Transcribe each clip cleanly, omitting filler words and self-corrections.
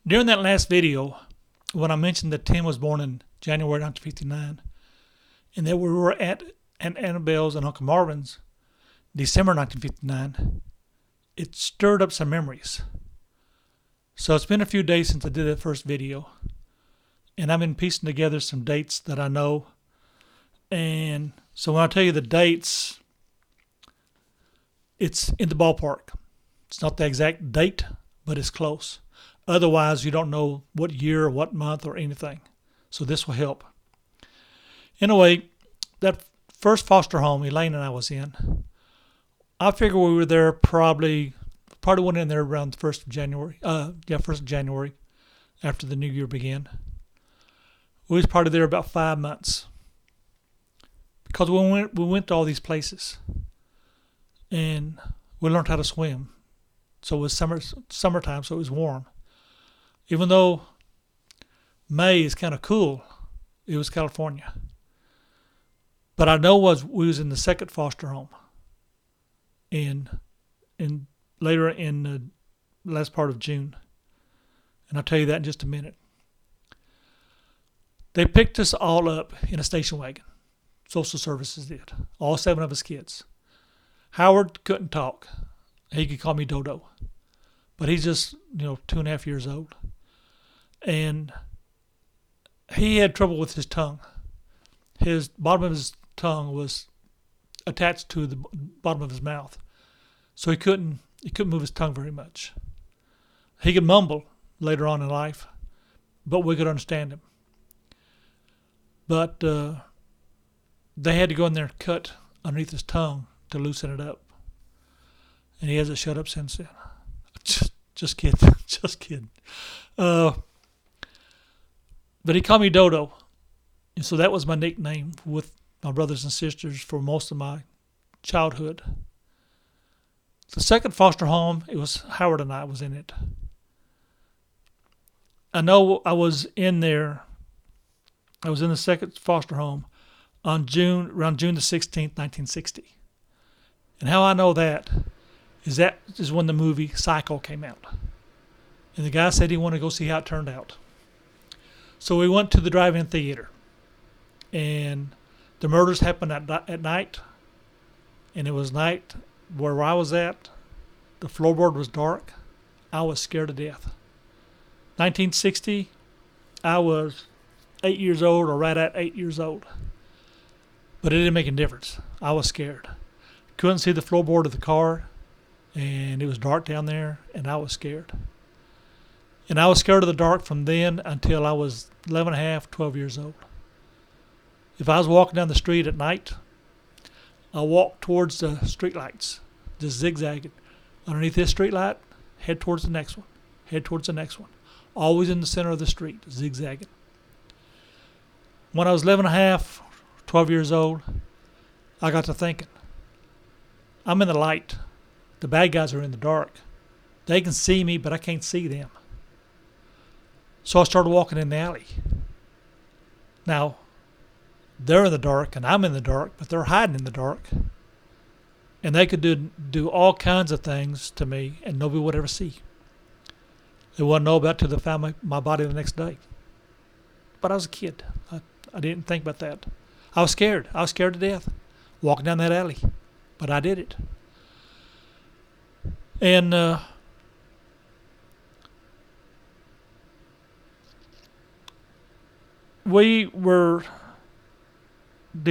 During that last video, when I mentioned that Tim was born in January 1959, and that we were at Aunt Annabelle's and Uncle Marvin's December 1959, it stirred up some memories. So it's been a few days since I did that first video, and I've been piecing together some dates that I know. And so when I tell you the dates, it's in the ballpark. It's not the exact date, but it's close. Otherwise, you don't know what year or what month or anything. So this will help. Anyway, that first foster home Elaine and I was in, I figure we were there probably went in there around the 1st of January. 1st of January, after the new year began. We was probably there about 5 months. Because we went to all these places. And we learned how to swim. So it was summertime, so it was warm. Even though May is kind of cool, it was California. But I know we was in the second foster home. And later in the last part of June. And I'll tell you that in just a minute. They picked us all up in a station wagon. Social services did. All 7 of us kids. Howard couldn't talk. He could call me Dodo. But he's just, 2.5 years old. And he had trouble with his tongue. His bottom of his tongue was attached to the bottom of his mouth. So he couldn't move his tongue very much. He could mumble later on in life, but we could understand him. But they had to go in there and cut underneath his tongue to loosen it up. And he hasn't shut up since then. Just kidding. Just kidding. But he called me Dodo. And so that was my nickname with my brothers and sisters for most of my childhood. The second foster home, it was Howard and I was in it. I know I was in there. I was in the second foster home around June the 16th, 1960. And how I know that is when the movie Psycho came out. And the guy said he wanted to go see how it turned out. So we went to the drive-in theater. And the murders happened at night. And it was night where I was at. The floorboard was dark. I was scared to death. 1960, I was 8 years old, or right at 8 years old. But it didn't make a difference. I was scared. Couldn't see the floorboard of the car, and it was dark down there, and I was scared. And I was scared of the dark from then until I was 11 and a half, 12 years old. If I was walking down the street at night, I walked towards the street lights, just zigzagging. Underneath this street light, head towards the next one, head towards the next one. Always in the center of the street, zigzagging. When I was 11 and a half, 12 years old, I got to thinking, I'm in the light. The bad guys are in the dark. They can see me, but I can't see them. So I started walking in the alley. Now, they're in the dark and I'm in the dark, but they're hiding in the dark. And they could do all kinds of things to me and nobody would ever see. They wouldn't know about it till they found my body the next day. But I was a kid. I didn't think about that. I was scared. I was scared to death walking down that alley. But I did it. And the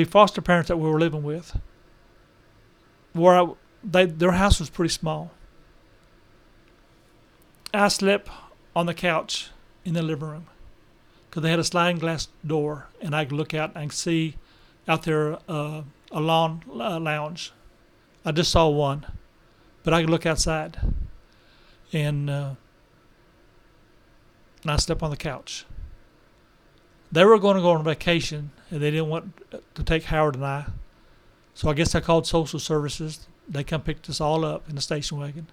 foster parents that we were living with, their house was pretty small. I slept on the couch in the living room because they had a sliding glass door, and I could look out and see out there a lawn lounge. I just saw one, but I could look outside, and I slept on the couch. They were going to go on vacation, and they didn't want to take Howard and I. So I guess I called social services. They come picked us all up in the station wagon,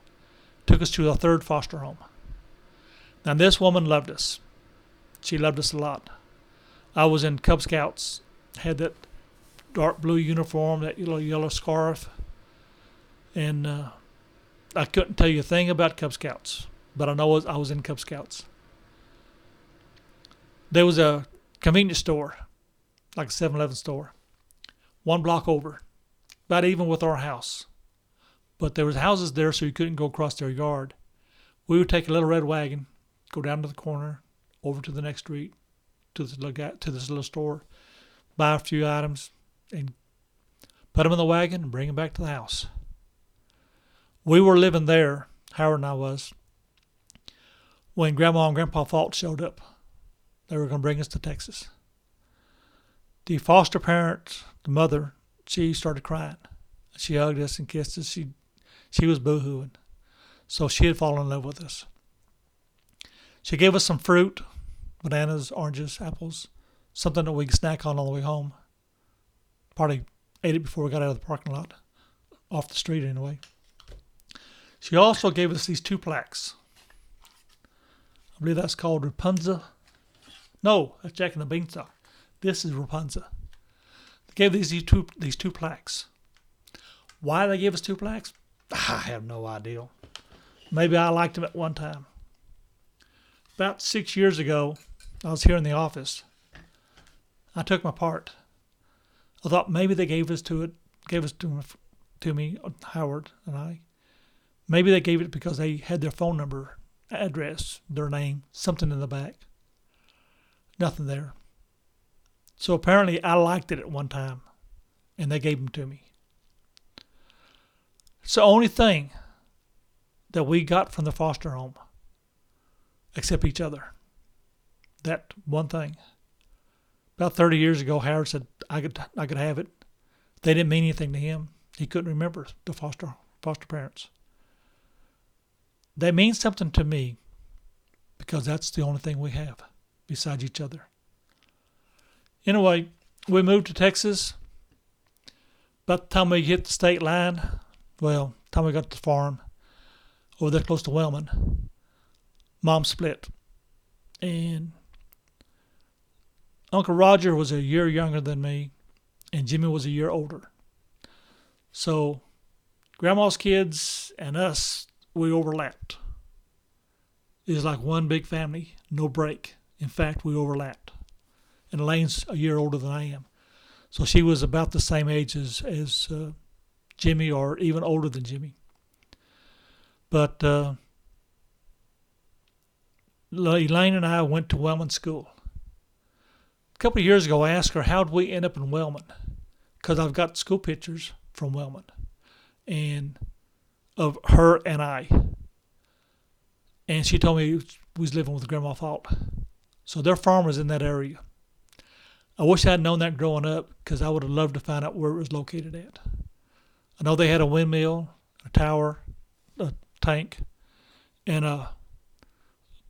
took us to a third foster home. Now this woman loved us. She loved us a lot. I was in Cub Scouts, had that dark blue uniform, that yellow scarf, and I couldn't tell you a thing about Cub Scouts, but I know I was in Cub Scouts. There was a convenience store, like a 7-Eleven store, 1 block over, about even with our house. But there was houses there, so you couldn't go across their yard. We would take a little red wagon, go down to the corner, over to the next street, to this little store, buy a few items, and put them in the wagon and bring them back to the house. We were living there, Howard and I was, when Grandma and Grandpa Fault showed up. They were going to bring us to Texas. The foster parent, the mother, she started crying. She hugged us and kissed us. She was boo-hooing. So she had fallen in love with us. She gave us some fruit, bananas, oranges, apples, something that we could snack on the way home. Probably ate it before we got out of the parking lot, off the street anyway. She also gave us these 2 plaques. I believe that's called Rapunzel. No, that's Jack and the Beanstalk. This is Rapunzel. They gave these two plaques. Why they gave us 2 plaques? I have no idea. Maybe I liked them at one time. About 6 years ago, I was here in the office. I took my part. I thought maybe they gave us to me, Howard and I. Maybe they gave it because they had their phone number, address, their name, something in the back. Nothing there. So apparently I liked it at one time, and they gave them to me. It's the only thing that we got from the foster home, except each other. That one thing. About 30 years ago, Howard said I could have it. They didn't mean anything to him. He couldn't remember the foster parents. They mean something to me because that's the only thing we have besides each other. Anyway, we moved to Texas. About the time we hit the state line, well, the time we got to the farm, over there close to Wellman, Mom split. And Uncle Roger was a year younger than me, and Jimmy was a year older. So Grandma's kids and us, we overlapped. It was like one big family, no break. In fact, we overlapped. And Elaine's a year older than I am. So she was about the same age as Jimmy, or even older than Jimmy. But Elaine and I went to Wellman School. A couple of years ago, I asked her, how'd we end up in Wellman? Because I've got school pictures from Wellman, and of her and I. And she told me we was living with Grandma Fault. So their farm was in that area. I wish I had known that growing up, because I would have loved to find out where it was located at. I know they had a windmill, a tower, a tank, and a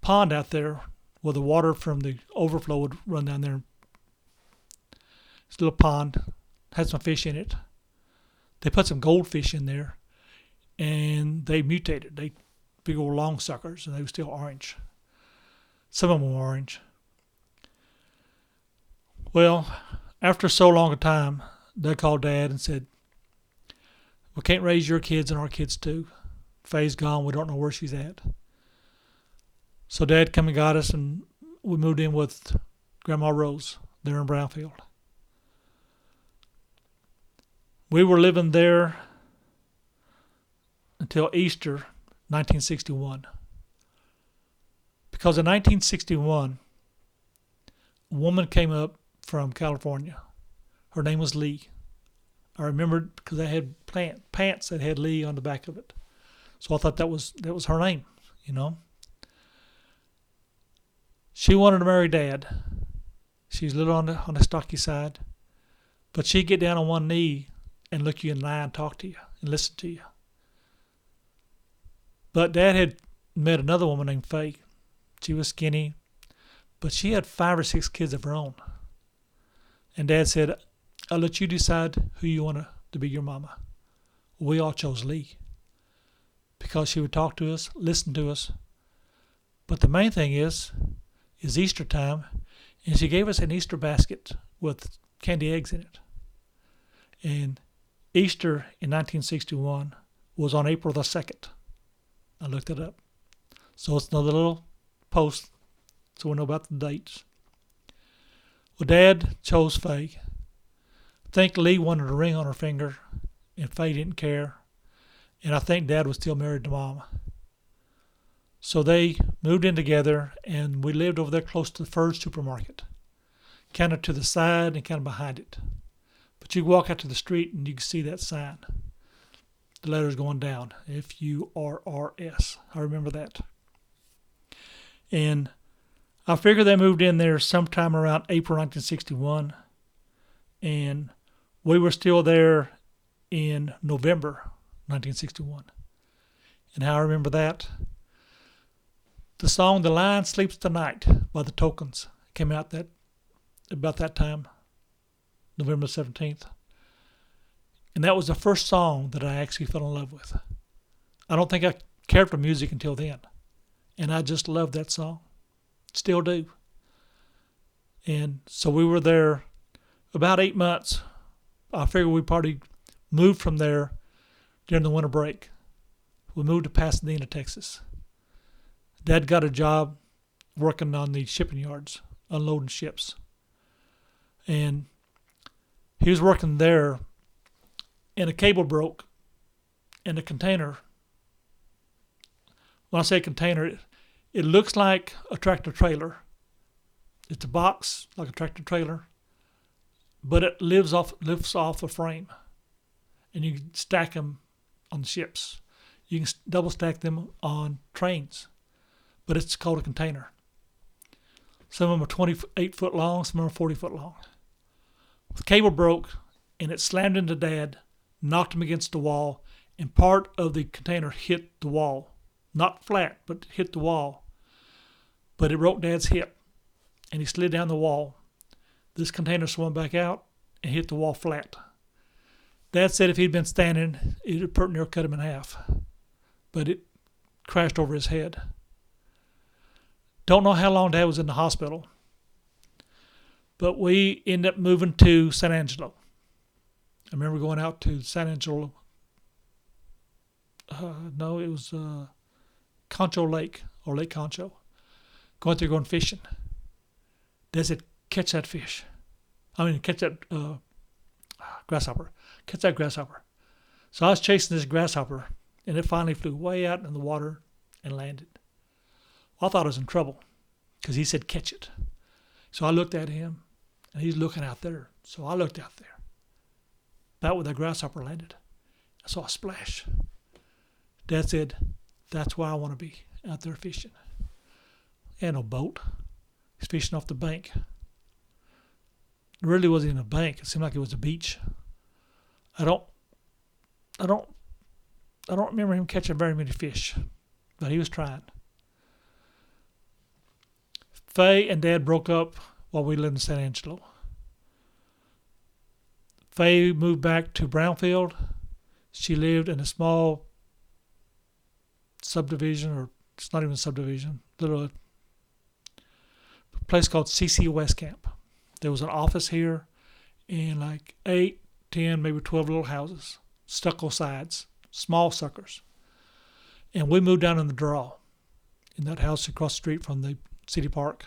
pond out there where the water from the overflow would run down there. It's a little pond, had some fish in it. They put some goldfish in there, and they mutated. They big old long suckers, and they were still orange. Some of them were orange. Well, after so long a time, they called Dad and said, we can't raise your kids and our kids too. Faye's gone. We don't know where she's at. So Dad come and got us, and we moved in with Grandma Rose there in Brownfield. We were living there until Easter 1961. Because in 1961, a woman came up from California. Her name was Lee. I remembered because they had pants that had Lee on the back of it. So I thought that was her name, you know. She wanted to marry Dad. She's a little on the stocky side. But she'd get down on one knee and look you in the eye and talk to you and listen to you. But Dad had met another woman named Faye. She was skinny, but she had 5 or 6 kids of her own. And Dad said, I'll let you decide who you want to be your mama. We all chose Lee because she would talk to us, listen to us. But the main thing is Easter time, and she gave us an Easter basket with candy eggs in it. And Easter in 1961 was on April the 2nd. I looked it up. So it's another little post so we know about the dates. Well, Dad chose Faye. I think Lee wanted a ring on her finger, and Faye didn't care. And I think Dad was still married to Mom. So they moved in together, and we lived over there close to the Fur's supermarket, kind of to the side and kind of behind it. But you walk out to the street and you can see that sign. The letters going down, Furrs. I remember that. And I figure they moved in there sometime around April 1961, and we were still there in November 1961. And how I remember that? The song "The Lion Sleeps Tonight" by the Tokens came out about that time, November 17th. And that was the first song that I actually fell in love with. I don't think I cared for music until then. And I just loved that song. Still do. And so we were there about 8 months. I figured we probably moved from there during the winter break. We moved to Pasadena, Texas. Dad got a job working on the shipping yards, unloading ships. And he was working there, and a cable broke, and the container, when I say container, it looks like a tractor trailer. It's a box like a tractor trailer, but it lifts off a frame, and you can stack them on ships. You can double stack them on trains, but it's called a container. Some of them are 28 foot long, some of them are 40 foot long. The cable broke, and it slammed into Dad, knocked him against the wall, and part of the container hit the wall. Not flat, but hit the wall. But it broke Dad's hip, and he slid down the wall. This container swung back out and hit the wall flat. Dad said if he'd been standing, it would pretty near cut him in half. But it crashed over his head. Don't know how long Dad was in the hospital. But we ended up moving to San Angelo. I remember going out to San Angelo. No, it was Concho Lake, or Lake Concho. Going fishing. Dad said, catch that fish. Catch that grasshopper. Catch that grasshopper. So I was chasing this grasshopper, and it finally flew way out in the water and landed. Well, I thought I was in trouble because he said, catch it. So I looked at him, and he's looking out there. So I looked out there. About where the grasshopper landed. I saw a splash. Dad said, that's why I want to be out there fishing. He had no boat. He's fishing off the bank. It really wasn't even a bank. It seemed like it was a beach. I don't remember him catching very many fish, but he was trying. Faye and Dad broke up while we lived in San Angelo. Faye moved back to Brownfield. She lived in a small subdivision, or it's not even a subdivision, little place called CC West Camp. There was an office here and like 8, 10, maybe 12 little houses, stucco sides, small suckers. And we moved down in the draw in that house across the street from the city park.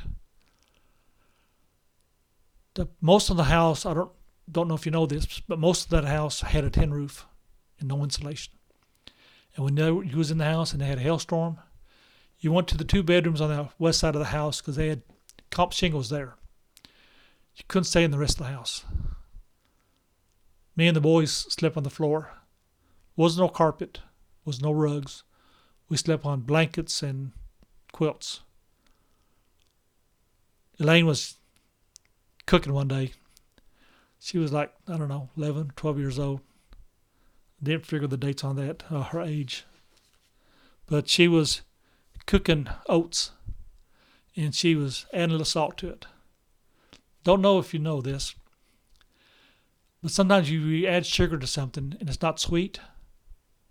Most of the house, I don't know if you know this, but most of that house had a tin roof and no insulation. And when you was in the house and they had a hailstorm, you went to the 2 bedrooms on the west side of the house because they had comp shingles there. You couldn't stay in the rest of the house. Me and the boys slept on the floor. Was no carpet, was no rugs. We slept on blankets and quilts. Elaine was cooking one day. She was like, 11, 12 years old. Didn't figure the dates on that, her age. But she was cooking oats, and she was adding a little salt to it. Don't know if you know this, but sometimes you add sugar to something and it's not sweet.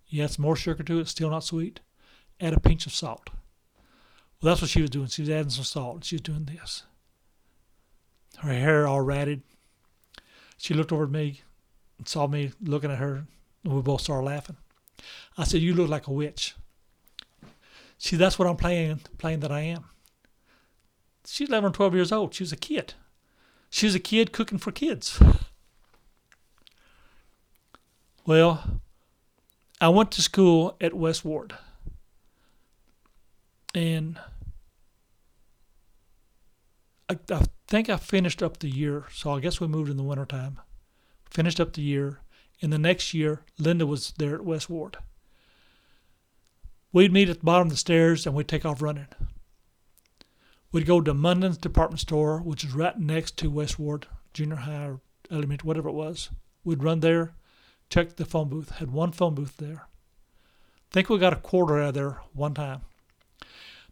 You add some more sugar to it, it's still not sweet. Add a pinch of salt. Well, that's what she was doing. She was adding some salt. She was doing this. Her hair all ratted. She looked over at me and saw me looking at her, and we both started laughing. I said, you look like a witch. See, that's what I'm playing that I am. She's 11 or 12 years old. She was a kid. She was a kid cooking for kids. Well, I went to school at West Ward. And I think I finished up the year. So I guess we moved in the wintertime. Finished up the year. And the next year, Linda was there at West Ward. We'd meet at the bottom of the stairs and we'd take off running. We'd go to Munden's department store, which is right next to West Ward Junior High or elementary, whatever it was. We'd run there, check the phone booth. Had one phone booth there. I think we got a quarter out of there one time.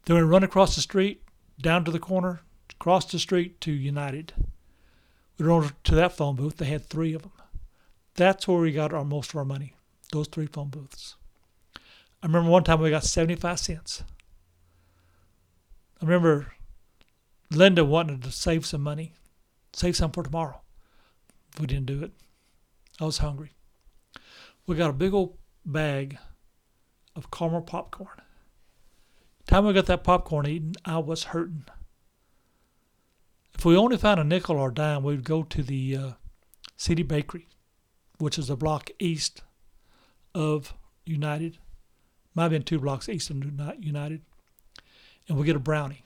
Then we'd run across the street, down to the corner, across the street to United. We'd run to that phone booth. They had 3 of them. That's where we got most of our money, those 3 phone booths. I remember one time we got 75 cents. I remember Linda wanted to save some money, save some for tomorrow. We didn't do it. I was hungry. We got a big old bag of caramel popcorn. The time we got that popcorn eaten, I was hurting. If we only found a nickel or a dime, we'd go to the City Bakery, which is a block east of United. Might have been 2 blocks east of United. And we'd get a brownie.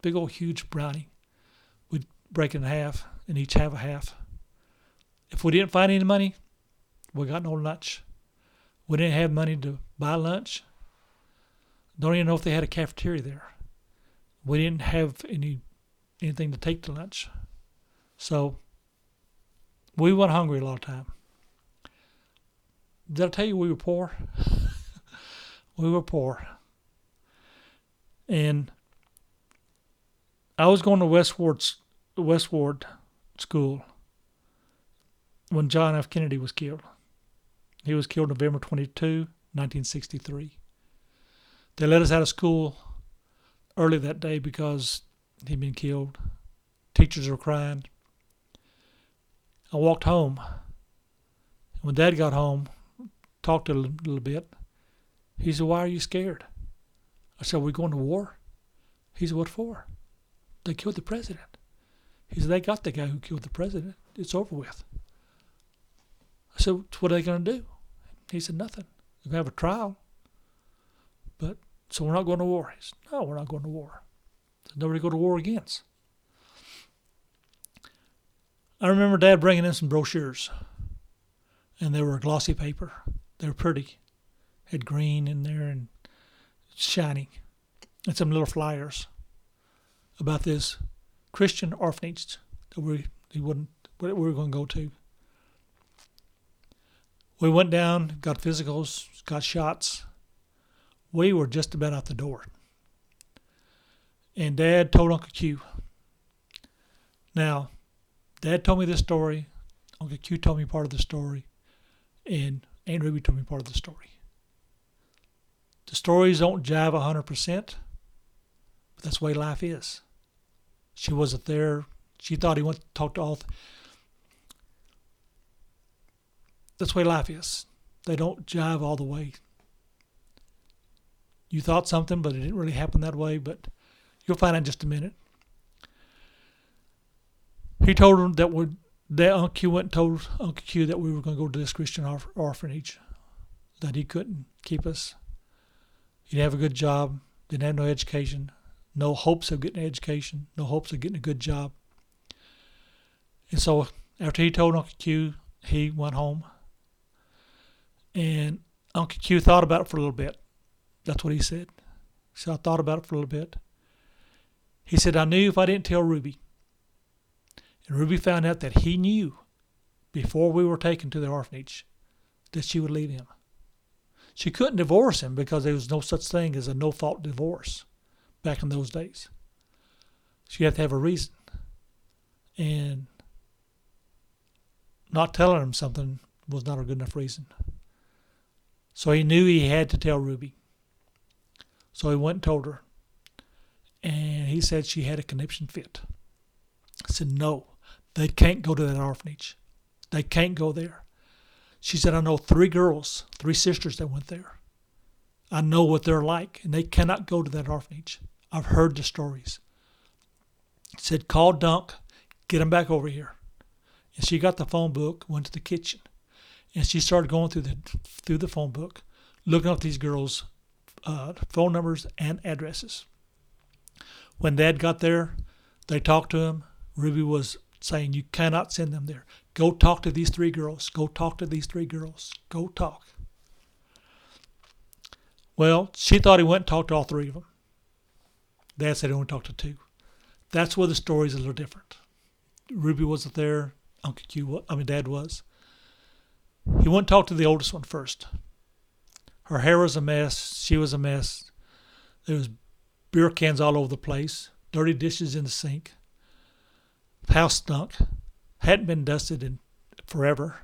Big old huge brownie. We'd break it in half and each have a half. If we didn't find any money, we got no lunch. We didn't have money to buy lunch. Don't even know if they had a cafeteria there. We didn't have anything to take to lunch. So we went hungry a lot of time. Did I tell you we were poor? We were poor. And I was going to West Ward School when John F. Kennedy was killed. He was killed November 22, 1963. They let us out of school early that day because he'd been killed. Teachers were crying. I walked home. When Dad got home, talked to him a little bit. He said, "Why are you scared?" I said, "Are we going to war?" He said, "What for?" "They killed the president." He said, "They got the guy who killed the president. It's over with." I said, "What are they going to do?" He said, "Nothing. They're going to have a trial. But, so we're not going to war." He said, "No, we're not going to war. There's nobody to go to war against." I remember Dad bringing in some brochures. And they were glossy paper. They were pretty. Had green in there and shiny. And some little flyers about this Christian orphanage that we were going to go to. We went down, got physicals, got shots. We were just about out the door. And Dad told Uncle Q. Now, Dad told me this story. Uncle Q told me part of the story. And Aunt Ruby told me part of the story. The stories don't jive 100%, but that's the way life is. She wasn't there. She thought he went to talk to all. That's the way life is. They don't jive all the way. You thought something, but it didn't really happen that way, but you'll find out in just a minute. He told him that Uncle Q went and told Uncle Q that we were going to go to this Christian orphanage, that he couldn't keep us. He didn't have a good job, didn't have no education, no hopes of getting an education, no hopes of getting a good job. And so after he told Uncle Q, he went home. And Uncle Q thought about it for a little bit. That's what he said. So I thought about it for a little bit. He said, "I knew if I didn't tell Ruby." And Ruby found out that he knew before we were taken to the orphanage that she would leave him. She couldn't divorce him because there was no such thing as a no-fault divorce back in those days. She had to have a reason. And not telling him something was not a good enough reason. So he knew he had to tell Ruby. So he went and told her. And he said she had a conniption fit. I said, "No, they can't go to that orphanage. They can't go there." She said, "I know 3 girls, 3 sisters that went there. I know what they're like, and they cannot go to that orphanage. I've heard the stories." She said, "Call Dunk, Get them back over here. And she got the phone book, went to the kitchen, and she started going through the phone book, looking up these girls' phone numbers and addresses. When Dad got there, they talked to him. Ruby was saying, "You cannot send them there. Go talk to these 3 girls. Go talk to these 3 girls. Go talk." Well, she thought he went and talked to all 3 of them. Dad said he only talked to 2. That's where the story's a little different. Ruby wasn't there. Dad was. He went and talked to the oldest one first. Her hair was a mess. She was a mess. There was beer cans all over the place. Dirty dishes in the sink. The house stunk. Hadn't been dusted in forever.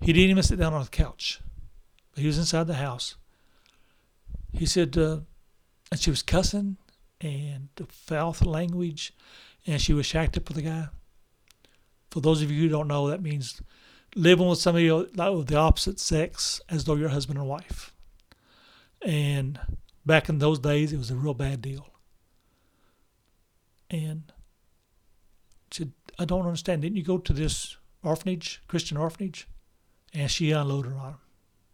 He didn't even sit down on the couch. He was inside the house. He said, and she was cussing and the foul language, and she was shacked up with the guy. For those of you who don't know, that means living with somebody of the opposite sex as though you're husband and wife. And back in those days, it was a real bad deal. And she said, "I don't understand. Didn't you go to this orphanage, Christian orphanage?" And she unloaded on him.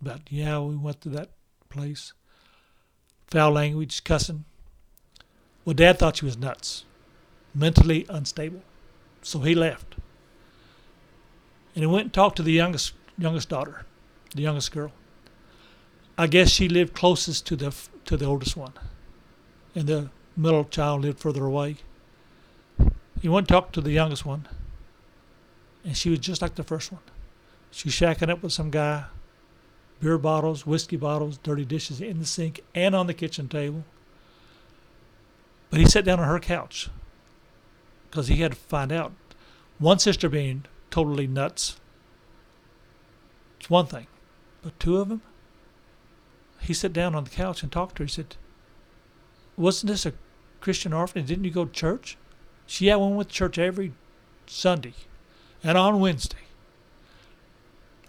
But yeah, we went to that place. Foul language, cussing. Well, Dad thought she was nuts, mentally unstable. So he left. And he went and talked to the youngest daughter, the youngest girl. I guess she lived closest to the oldest one, and the middle child lived further away. He went and talked to the youngest one, and she was just like the first one. She was shacking up with some guy, beer bottles, whiskey bottles, dirty dishes in the sink and on the kitchen table. But he sat down on her couch because he had to find out. One sister being totally nuts, it's one thing. But 2 of them, he sat down on the couch and talked to her. He said, "Wasn't this a Christian orphanage? Didn't you go to church?" She, "Yeah, we went to church every Sunday and on Wednesday."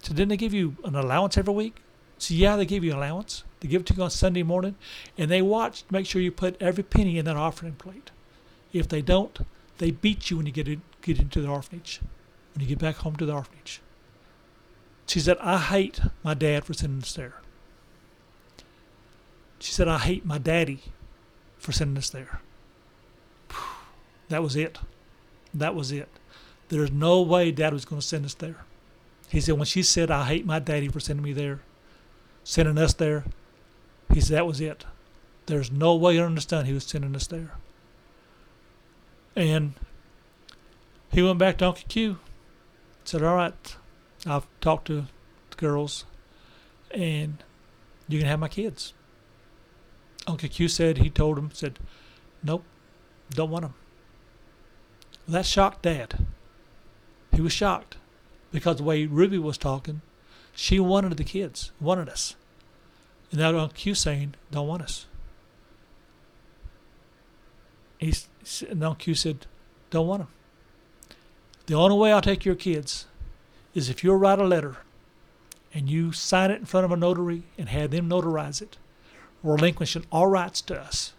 So didn't they give you an allowance every week? So yeah, they give you an allowance. They give it to you on Sunday morning, and they watch to make sure you put every penny in that offering plate. If they don't, they beat you when you get into the orphanage, when you get back home to the orphanage. She said, "I hate my dad for sending us there." She said, "I hate my daddy for sending us there." That was it. That was it. There's no way Dad was going to send us there. He said, when she said, "I hate my daddy for sending me there, sending us there," he said, that was it. There's no way to understand he was sending us there. And he went back to Uncle Q. Said, "All right, I've talked to the girls, and you can have my kids." Uncle Q said, he told him, said, "Nope, don't want them." Well, that shocked Dad. He was shocked because the way Ruby was talking, she wanted the kids, wanted us. And now Uncle Q saying, "Don't want us." And Uncle Q said, "Don't want them. The only way I'll take your kids is if you'll write a letter and you sign it in front of a notary and have them notarize it, relinquishing all rights to us.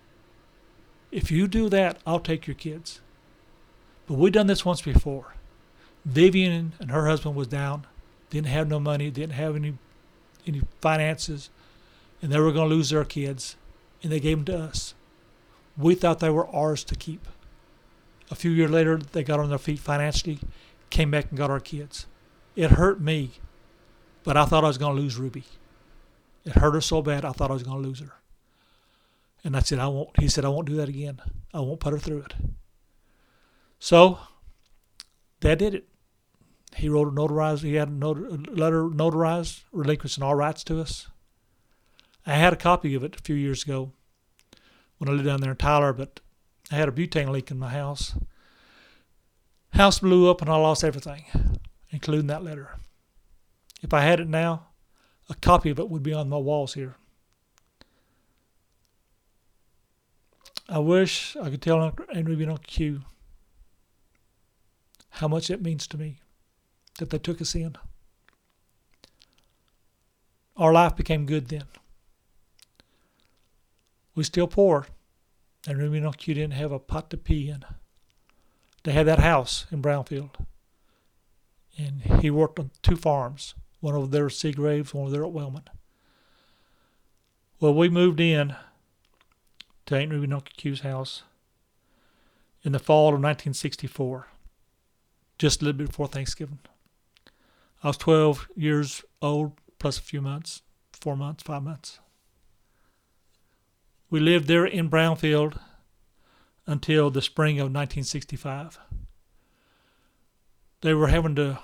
If you do that, I'll take your kids." But we've done this once before. Vivian and her husband was down, didn't have no money, didn't have any finances, and they were going to lose their kids, and they gave them to us. We thought they were ours to keep. A few years later, they got on their feet financially, came back and got our kids. It hurt me, but I thought I was going to lose Ruby. It hurt her so bad, I thought I was going to lose her. And I said, "I won't." He said, "I won't do that again. I won't put her through it." So, Dad did it. He wrote a notarized, he had a letter notarized, relinquishing all rights to us. I had a copy of it a few years ago when I lived down there in Tyler, but I had a butane leak in my house. House blew up and I lost everything, including that letter. If I had it now, a copy of it would be on my walls here. I wish I could tell Aunt Ruby and Uncle Q how much it means to me that they took us in. Our life became good then. We still poor, and Ruby and Uncle Q didn't have a pot to pee in. they had that house in Brownfield. And he worked on 2 farms, one over there at Seagraves, one over there at Wellman. Well, we moved in to Aunt Ruby and Uncle Q's house in the fall of 1964, just a little bit before Thanksgiving. I was 12 years old, plus a few months, 4 months, 5 months. We lived there in Brownfield until the spring of 1965. They were having to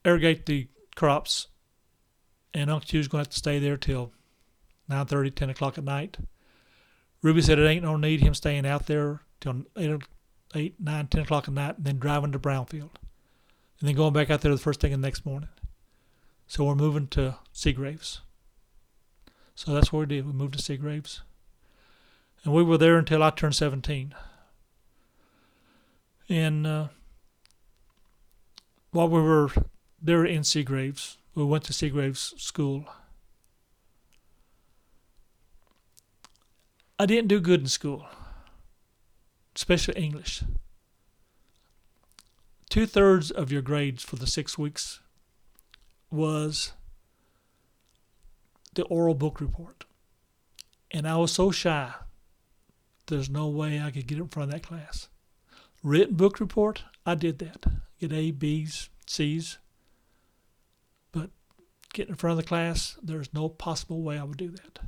irrigate the crops, and Uncle Q's going to have to stay there till 9:30, 10 o'clock at night. Ruby said it ain't no need him staying out there till 8, 9, 10 o'clock at night and then driving to Brownfield and then going back out there the first thing the next morning. So we're moving to Seagraves. So that's what we did. We moved to Seagraves. And we were there until I turned 17. And while we were there in Seagraves, we went to Seagraves School. I didn't do good in school, especially English. 2/3 of your grades for the 6 weeks was the oral book report. And I was so shy, there's no way I could get in front of that class. Written book report, I did that. Get A, B's, C's. But getting in front of the class, there's no possible way I would do that.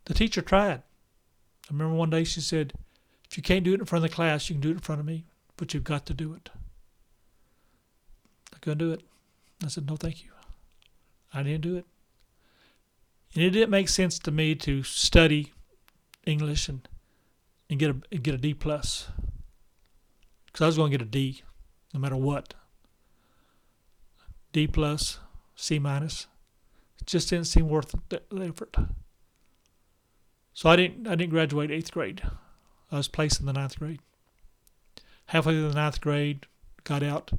The teacher tried. I remember one day she said, if you can't do it in front of the class, you can do it in front of me, but you've got to do it. I couldn't do it. I said, no, thank you. I didn't do it. And it didn't make sense to me to study English and get a D plus, because I was going to get a D no matter what. D plus, C minus. It just didn't seem worth the effort. So I didn't graduate 8th grade. I was placed in the 9th grade. Halfway through the 9th grade, got out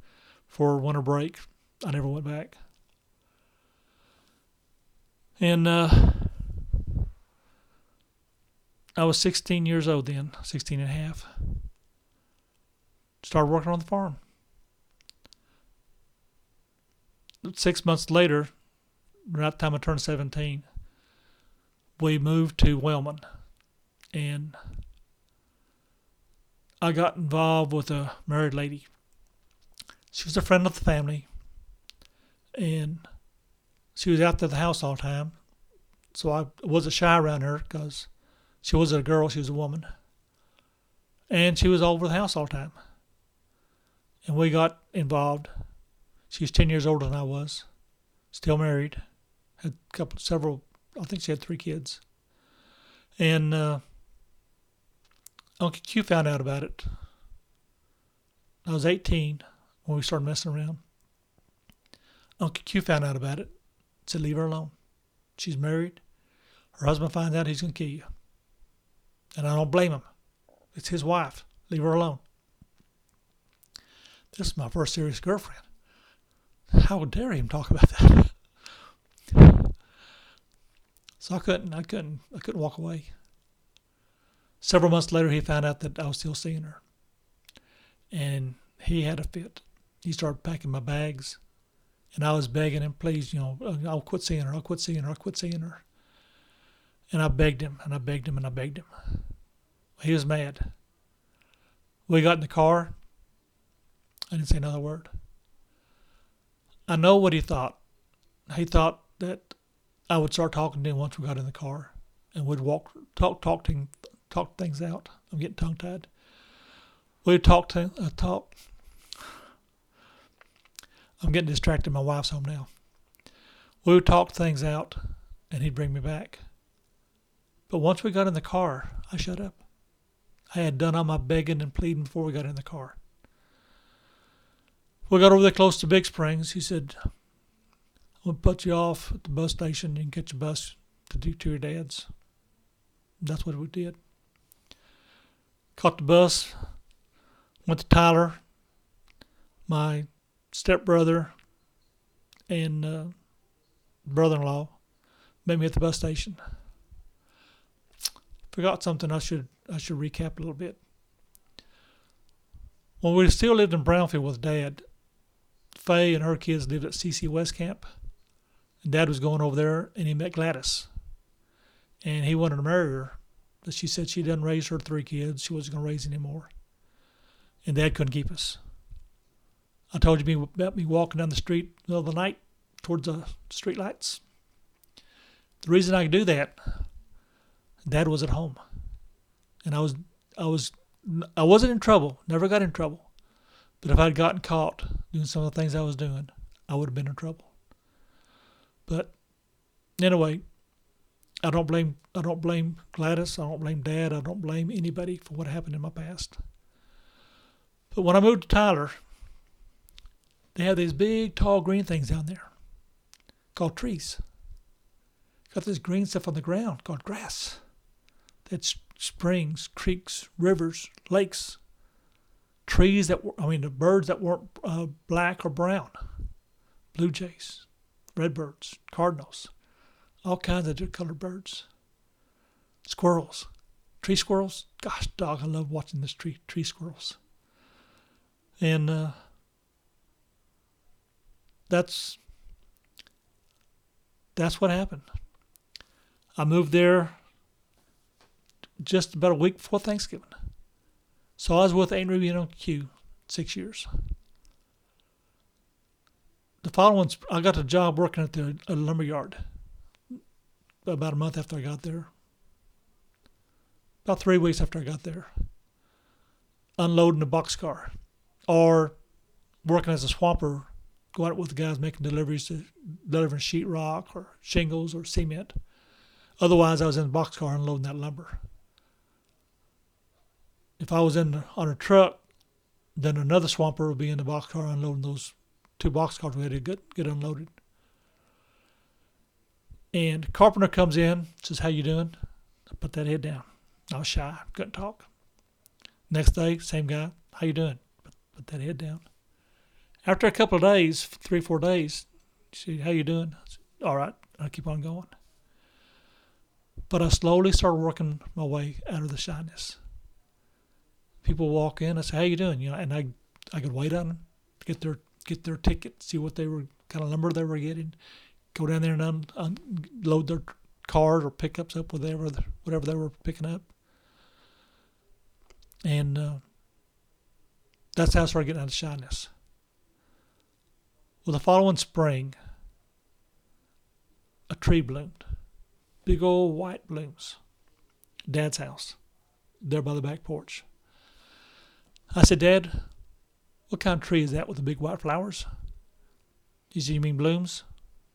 for winter break. I never went back. And I was 16 years old then, 16 and a half. Started working on the farm. 6 months later, around the time I turned 17, we moved to Wellman. And I got involved with a married lady. She was a friend of the family. And she was out there at the house all the time. So I wasn't shy around her because she wasn't a girl, she was a woman. And she was over the house all the time. And we got involved. She was 10 years older than I was. Still married. Had several, I think she had 3 kids. And Uncle Q found out about it. I was 18 when we started messing around. Uncle Q found out about it. Said, leave her alone. She's married. Her husband finds out, he's going to kill you. And I don't blame him. It's his wife. Leave her alone. This is my first serious girlfriend. How dare him talk about that? So I couldn't walk away. Several months later, he found out that I was still seeing her. And he had a fit. He started packing my bags. And I was begging him, please, I'll quit seeing her. I'll quit seeing her. I'll quit seeing her. And I begged him, and I begged him, and I begged him. He was mad. We got in the car. I didn't say another word. I know what he thought. He thought that I would start talking to him once we got in the car, and we'd talk things out. I'm getting tongue-tied. We'd talk. I'm getting distracted. My wife's home now. We would talk things out, and he'd bring me back. But once we got in the car, I shut up. I had done all my begging and pleading before we got in the car. We got over there close to Big Springs. He said, I'm going to put you off at the bus station. You can catch a bus to your dad's. That's what we did. Caught the bus, went to Tyler, my stepbrother and brother-in-law met me at the bus station. Forgot something. I should recap a little bit. When we still lived in Brownfield with Dad, Faye and her kids lived at CC West Camp. And Dad was going over there, and he met Gladys. And he wanted to marry her, but she said she didn't raise her 3 kids. She wasn't going to raise any more. And Dad couldn't keep us. I told you about me walking down the street in the middle of the night towards the street lights. The reason I could do that, Dad was at home. And I wasn't in trouble, never got in trouble. But if I'd gotten caught doing some of the things I was doing, I would have been in trouble. But anyway, I don't blame Gladys, I don't blame Dad, I don't blame anybody for what happened in my past. But when I moved to Tyler, they have these big, tall, green things down there called trees. Got this green stuff on the ground called grass. That's springs, creeks, rivers, lakes, trees the birds that weren't black or brown, blue jays, redbirds, cardinals, all kinds of different colored birds, squirrels, tree squirrels. Gosh, dog, I love watching this tree squirrels. And that's what happened. I moved there just about a week before Thanksgiving. So I was with Aunt Ruby and Q 6 years. The following, I got a job working at the lumber yard about a month after I got there. About 3 weeks after I got there. Unloading a boxcar. Or working as a swamper, going out with the guys making deliveries, delivering sheetrock or shingles or cement. Otherwise, I was in the boxcar unloading that lumber. If I was on a truck, then another swamper would be in the boxcar unloading those 2 boxcars we had to get unloaded. And carpenter comes in, says, "How you doing?" I put that head down. I was shy, couldn't talk. Next day, same guy, "How you doing?" Put that head down. After a couple of days, 3-4 days, she said, "How you doing?" I said, "All right." I keep on going. But I slowly started working my way out of the shyness. People walk in, I say, "How you doing?" And I could wait on them, get their ticket, see what kind of lumber they were getting, go down there and unload their cars or pickups up whatever they were picking up. And that's how I started getting out of shyness. Well, the following spring, a tree bloomed. Big old white blooms. Dad's house, there by the back porch. I said, "Dad, what kind of tree is that with the big white flowers?" He said, "You mean blooms?"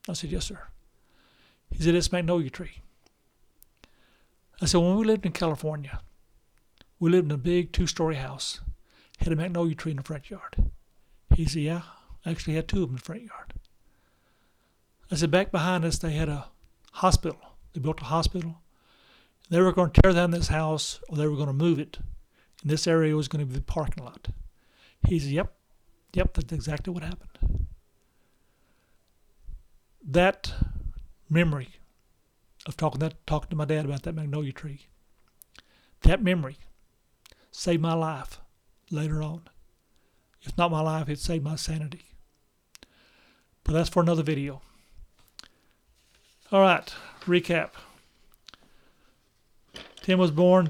I said, "Yes, sir." He said, "It's a magnolia tree." I said, "When we lived in California, we lived in a big 2-story house, had a magnolia tree in the front yard." He said, "Yeah, I actually had 2 of them in the front yard." I said, "Back behind us, they had a hospital. They built a hospital. They were going to tear down this house, or they were going to move it. And this area was going to be the parking lot." He said, Yep, that's exactly what happened." That memory of talking to my dad about that magnolia tree, that memory saved my life later on. If not my life, it saved my sanity. But that's for another video. All right, recap. Tim was born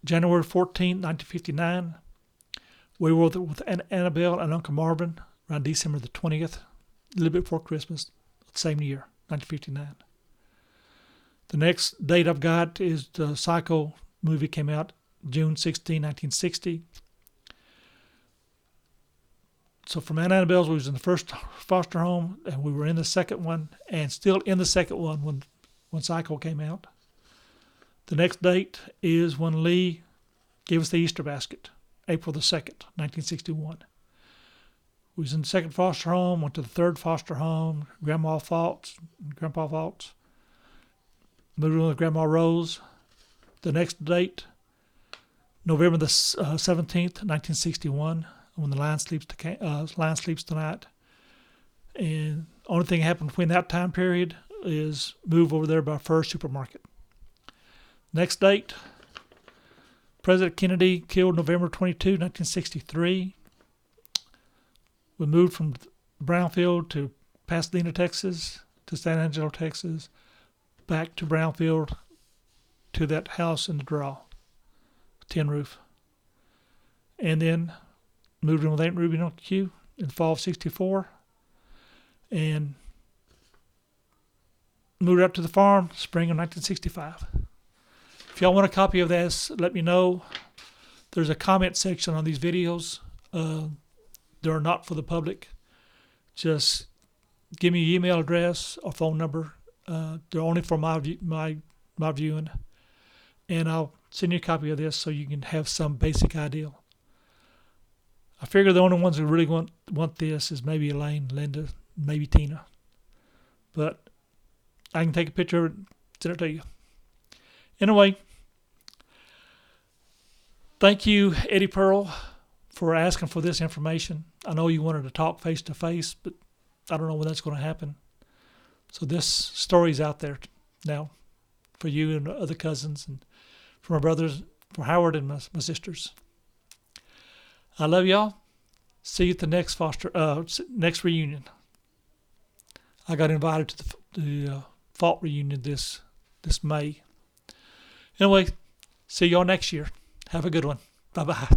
January 14, 1959. We were with Annabelle and Uncle Marvin around December the 20th, a little bit before Christmas, same year, 1959. The next date I've got is the Psycho movie came out June 16, 1960. So from Aunt Annabelle's, we was in the first foster home, and we were in the second one, and still in the second one when Psycho came out. The next date is when Lee gave us the Easter basket, April the 2nd, 1961. We was in the second foster home, went to the third foster home, Grandpa Faults, moved in with Grandma Rose. The next date, November the 17th, 1961, when the Lion sleeps tonight. And only thing that happened between that time period is move over there by First Supermarket. Next date, President Kennedy killed November 22, 1963. We moved from Brownfield to Pasadena, Texas, to San Angelo, Texas, back to Brownfield, to that house in the draw, tin roof. And then moved in with Aunt Ruby and Uncle Q in fall of '64, and moved up to the farm spring of 1965. If y'all want a copy of this, let me know. There's a comment section on these videos. They're not for the public. Just give me your email address or phone number. They're only for my viewing, and I'll send you a copy of this so you can have some basic idea. I figure the only ones who really want this is maybe Elaine, Linda, maybe Tina. But I can take a picture of it and send it to you. Anyway, thank you, Eddie Pearl, for asking for this information. I know you wanted to talk face to face, but I don't know when that's going to happen. So this story's out there now for you and other cousins, and for my brothers, for Howard and my sisters. I love y'all. See you at the next reunion. I got invited to the fall reunion this May. Anyway, see y'all next year. Have a good one. Bye-bye.